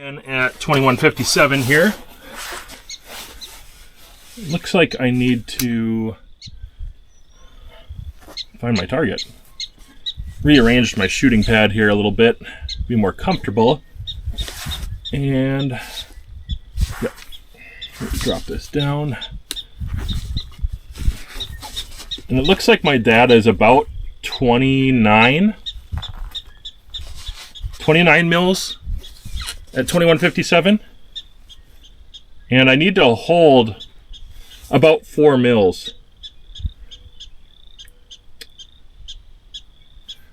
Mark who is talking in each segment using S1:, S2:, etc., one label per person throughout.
S1: And at 2157 here, looks like I need to find my target. Rearranged my shooting pad here a little bit, be more comfortable. And yep, drop this down. And it looks like my data is about 29 mils at 2157. And I need to hold about 4 mils.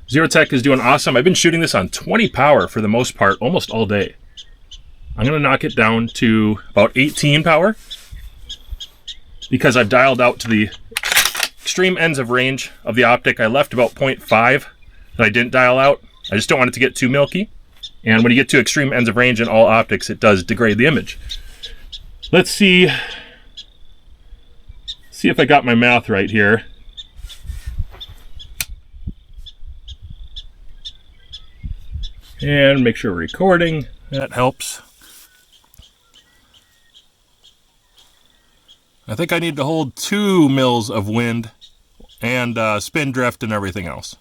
S1: ZeroTech is doing awesome. I've been shooting this on 20 power for the most part, almost all day. I'm gonna knock it down to about 18 power because I've dialed out to the extreme ends of range of the optic. I left about 0.5 that I didn't dial out. I just don't want it to get too milky. And when you get to extreme ends of range in all optics, it does degrade the image. Let's see if I got my math right here. And make sure we're recording. That helps. I think I need to hold 2 mils of wind and spin drift and everything else.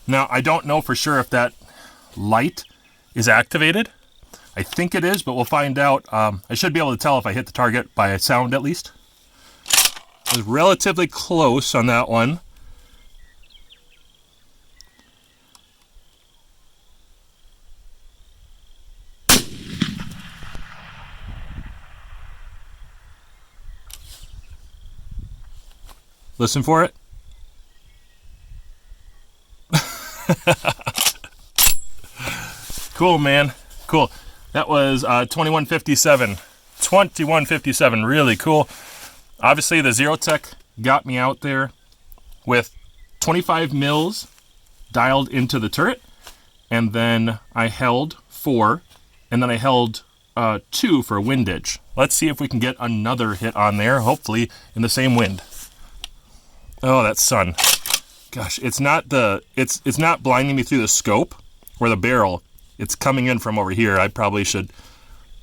S1: Now, I don't know for sure if that light is activated. I think it is, but we'll find out. I should be able to tell if I hit the target by a sound at least. I was relatively close on that one. Listen for it. Cool, man. Cool. That was 2157. 2157. Really cool. Obviously, the ZeroTech got me out there with 25 mils dialed into the turret, and then I held 4, and then I held 2 for windage. Let's see if we can get another hit on there, hopefully in the same wind. Oh, that sun. Gosh, it's not blinding me through the scope or the barrel. It's coming in from over here. I probably should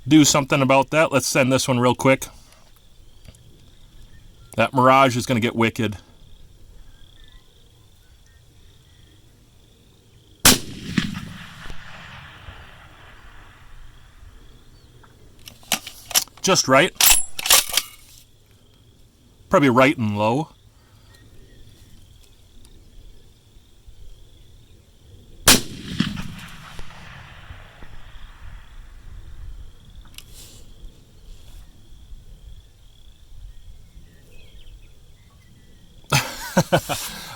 S1: do something about that. Let's send this one real quick. That mirage is going to get wicked. Just right. Probably right and low.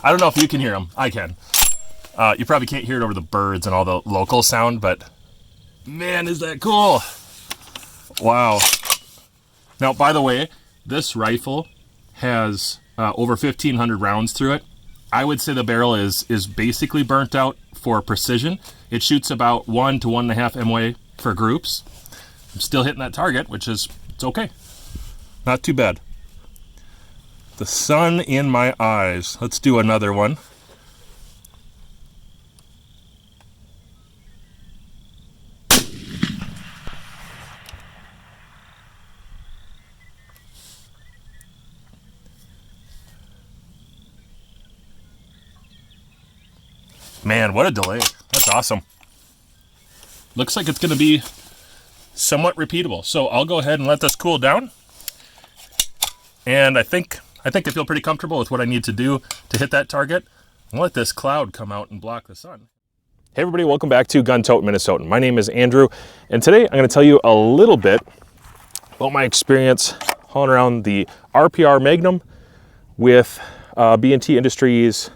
S1: I don't know if you can hear them. I can. You probably can't hear it over the birds and all the local sound, but man, is that cool. Wow. Now, by the way, this rifle has over 1,500 rounds through it. I would say the barrel is basically burnt out for precision. It shoots about 1 to 1.5 MOA for groups. I'm still hitting that target, which is, it's okay. Not too bad. The sun in my eyes. Let's do another one. Man, what a delay. That's awesome. Looks like it's going to be somewhat repeatable. So I'll go ahead and let this cool down. And I think I feel pretty comfortable with what I need to do to hit that target and let this cloud come out and block the sun. Hey everybody, welcome back to Gun Tote Minnesotan. My name is Andrew, and today I'm going to tell you a little bit about my experience hauling around the RPR Magnum with B&T Industries,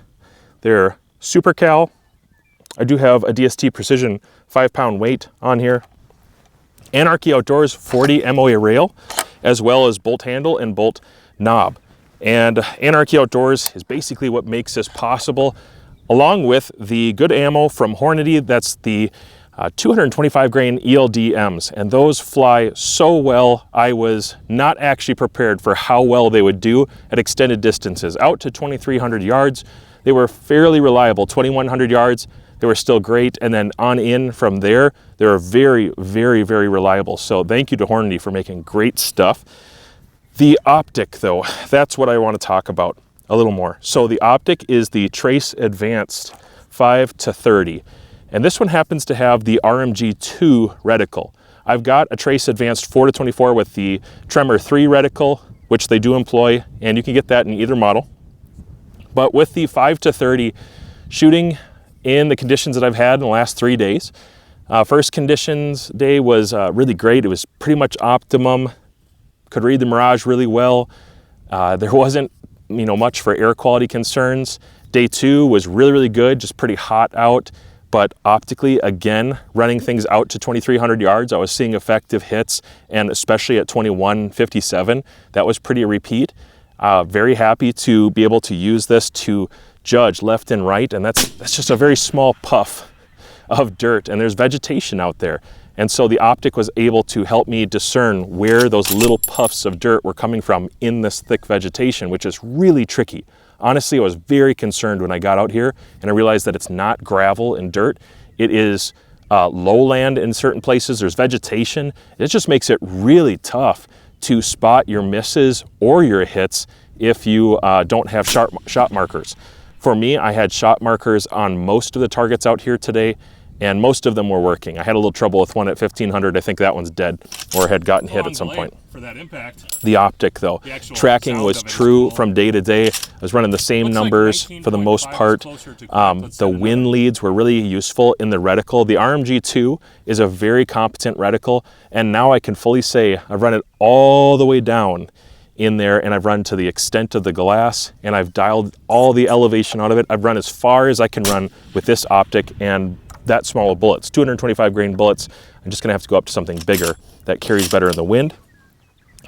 S1: their Super Cal. I do have a DST Precision 5-pound weight on here. Anarchyoutdoors 40 MOA rail, as well as bolt handle and bolt knob. And Anarchyoutdoors is basically what makes this possible. along with the good ammo from Hornady. That's the 225 grain ELDMs, and those fly so well. I was not actually prepared for how well they would do at extended distances. Out to 2,300 yards, they were fairly reliable. 2,100 yards, they were still great, and then on in from there, they were very, very, very reliable. So thank you to Hornady for making great stuff. The Optic, though, that's what I want to talk about a little more. So the Optic is the Trace Advanced 5 to 30. And this one happens to have the RMG2 reticle. I've got a Trace Advanced 4 to 24 with the Tremor 3 reticle, which they do employ, and you can get that in either model. But with the 5 to 30, shooting in the conditions that I've had in the last 3 days, first conditions day was really great. It was pretty much optimum. Could read the mirage really well. There wasn't, much for air quality concerns. Day 2 was really, really good, just pretty hot out. But optically, again, running things out to 2,300 yards, I was seeing effective hits, and especially at 2157, that was pretty repeat. Very happy to be able to use this to judge left and right, and that's just a very small puff of dirt, and there's vegetation out there. And so the Optic was able to help me discern where those little puffs of dirt were coming from in this thick vegetation, which is really tricky. Honestly, I was very concerned when I got out here and I realized that it's not gravel and dirt. It is lowland in certain places. There's vegetation. It just makes it really tough to spot your misses or your hits if you don't have shot markers. For me, I had shot markers on most of the targets out here today, and most of them were working. I had a little trouble with one at 1,500. I think that one's dead or had gotten hit at some point. For that impact. The Optic, though, tracking was true from day to day. I was running the same numbers for the most part. The wind leads were really useful in the reticle. The RMG2 is a very competent reticle, and now I can fully say I've run it all the way down in there, and I've run to the extent of the glass, and I've dialed all the elevation out of it. I've run as far as I can run with this Optic and that small of bullets, 225 grain bullets. I'm just gonna have to go up to something bigger that carries better in the wind.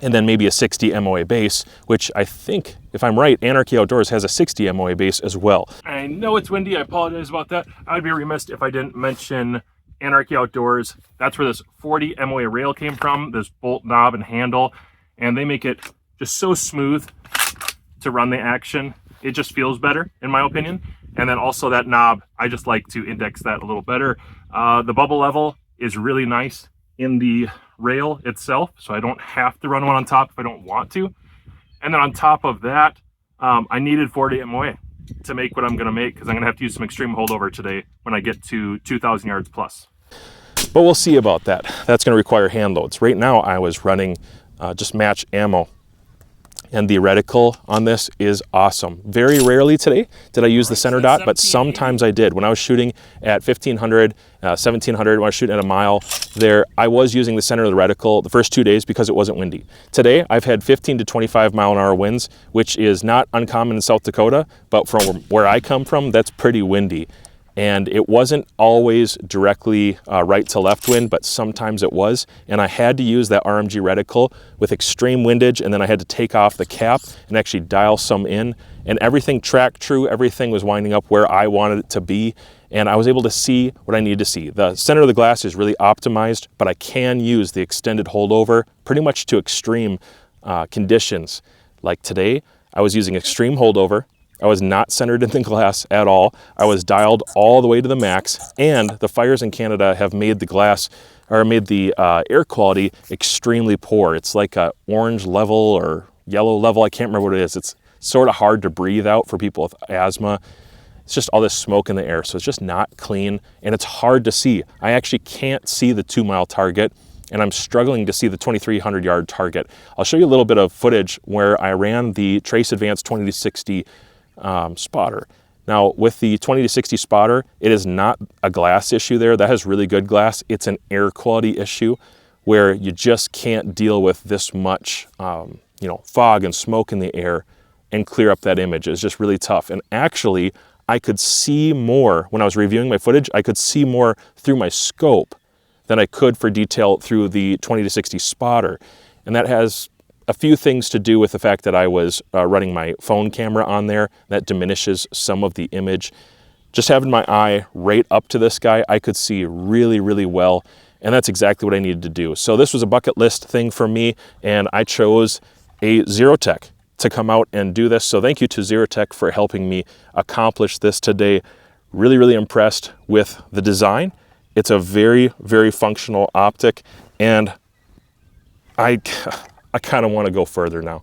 S1: And then maybe a 60 MOA base, which I think, if I'm right, Anarchyoutdoors has a 60 MOA base as well. I know it's windy, I apologize about that. I'd be remiss if I didn't mention Anarchyoutdoors. That's where this 40 MOA rail came from, this bolt knob and handle, and they make it just so smooth to run the action. It just feels better, in my opinion. And then also that knob, I just like to index that a little better. The bubble level is really nice in the rail itself, so I don't have to run one on top if I don't want to. And then on top of that, I needed 40 MOA to make what I'm gonna make, because I'm gonna have to use some extreme holdover today when I get to 2,000 yards plus. But we'll see about that. That's gonna require hand loads. Right now I was running just match ammo, and the reticle on this is awesome. Very rarely today did I use the center dot, but sometimes I did. When I was shooting at 1,500, 1,700, when I was shooting at a mile there, I was using the center of the reticle the first 2 days because it wasn't windy. Today, I've had 15 to 25 mile-an-hour winds, which is not uncommon in South Dakota, but from where I come from, that's pretty windy. And it wasn't always directly right to left wind, but sometimes it was. And I had to use that RMG reticle with extreme windage, and then I had to take off the cap and actually dial some in. And everything tracked true, everything was winding up where I wanted it to be. And I was able to see what I needed to see. The center of the glass is really optimized, but I can use the extended holdover pretty much to extreme conditions. Like today, I was using extreme holdover. I was not centered in the glass at all. I was dialed all the way to the max, and the fires in Canada have made the glass, or made the air quality extremely poor. It's like a orange level or yellow level. I can't remember what it is. It's sort of hard to breathe out for people with asthma. It's just all this smoke in the air, so it's just not clean, and it's hard to see. I actually can't see the 2-mile target, and I'm struggling to see the 2,300 yard target. I'll show you a little bit of footage where I ran the Trace Advanced 20 to 60 spotter. Now with the 20 to 60 spotter, it is not a glass issue there. That has really good glass. It's an air quality issue where you just can't deal with this much fog and smoke in the air and clear up that image. It's just really tough. And actually, I could see more when I was reviewing my footage. I could see more through my scope than I could for detail through the 20 to 60 spotter. And that has a few things to do with the fact that I was running my phone camera on there. That diminishes some of the image. just having my eye right up to this guy, I could see really, really well. And that's exactly what I needed to do. So this was a bucket list thing for me, and I chose a ZeroTech to come out and do this. So thank you to ZeroTech for helping me accomplish this today. Really, really impressed with the design. It's a very, very functional optic, and I kind of want to go further now.